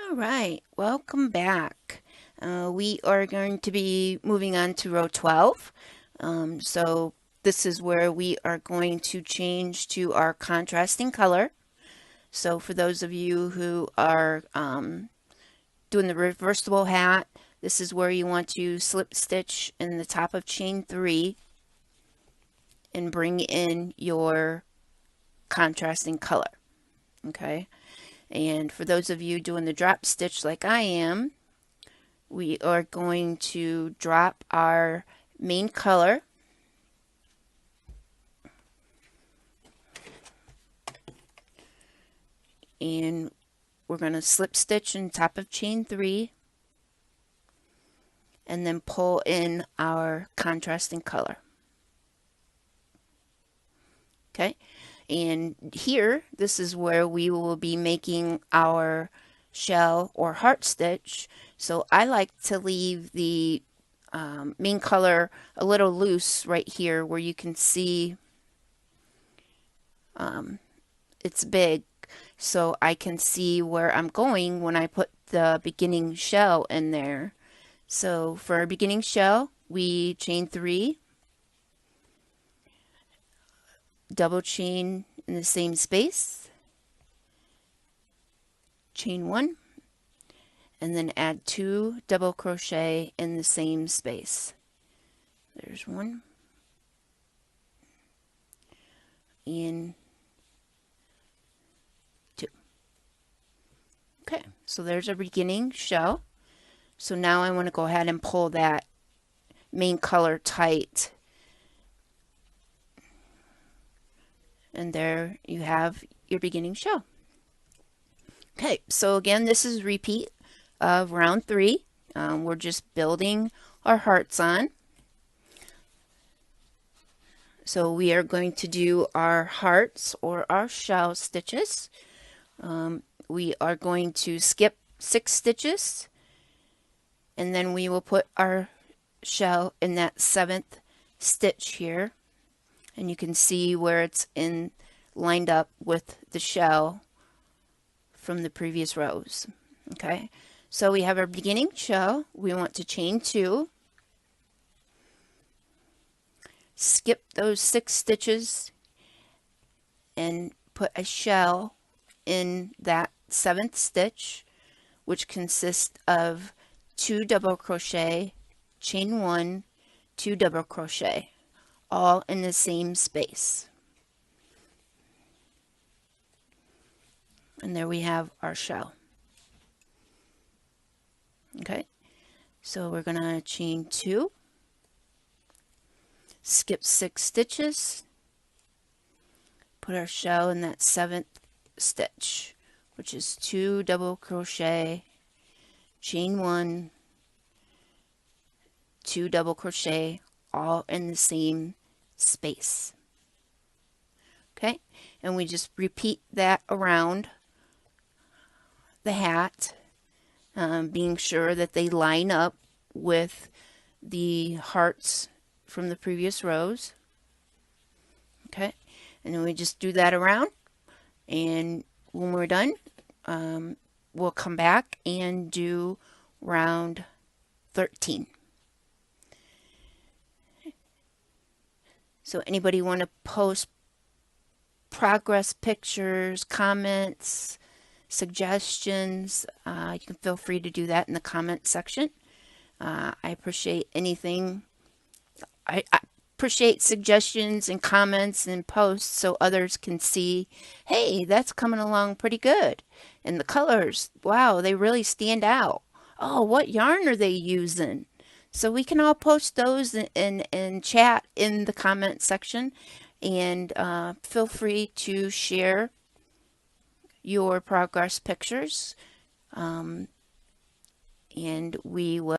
All right, welcome back. We are going to be moving on to row 12. So this is where we are going to change to our contrasting color. So for those of you who are doing the reversible hat, this is where you want to slip stitch in the top of chain 3 and bring in your contrasting color. Okay. And for those of you doing the drop stitch like I am, we are going to drop our main color and we're going to slip stitch in top of chain 3 and then pull in our contrasting color. Okay, and here this is where we will be making our shell or heart stitch. So I like to leave the main color a little loose right here where you can see it's big, so I can see where I'm going when I put the beginning shell in there. So for our beginning shell, we chain 3, double chain in the same space, chain 1, and then add 2 double crochet in the same space. There's 1 and 2. Okay, so there's our beginning shell. So now I want to go ahead and pull that main color tight. And there you have your beginning shell. Okay, so again, this is repeat of round 3. We're just building our hearts on. So we are going to do our hearts or our shell stitches. We are going to skip 6 stitches, and then we will put our shell in that 7th stitch here. And you can see where it's lined up with the shell from the previous rows. Okay, so we have our beginning shell. We want to chain 2, skip those 6 stitches, and put a shell in that 7th stitch, which consists of 2 double crochet, chain 1, 2 double crochet, all in the same space. And there we have our shell. Okay, so we're going to chain 2, skip 6 stitches, put our shell in that 7th stitch, which is 2 double crochet, chain 1, 2 double crochet, all in the same space. Okay, and we just repeat that around the hat, being sure that they line up with the hearts from the previous rows. Okay, and then we just do that around, and when we're done, we'll come back and do round 13. So anybody want to post progress pictures, comments, suggestions, you can feel free to do that in the comment section. I appreciate anything. I appreciate suggestions and comments and posts so others can see, hey, that's coming along pretty good. And the colors, wow, they really stand out. Oh, what yarn are they using? So we can all post those and chat in the comment section, and feel free to share your progress pictures, and we will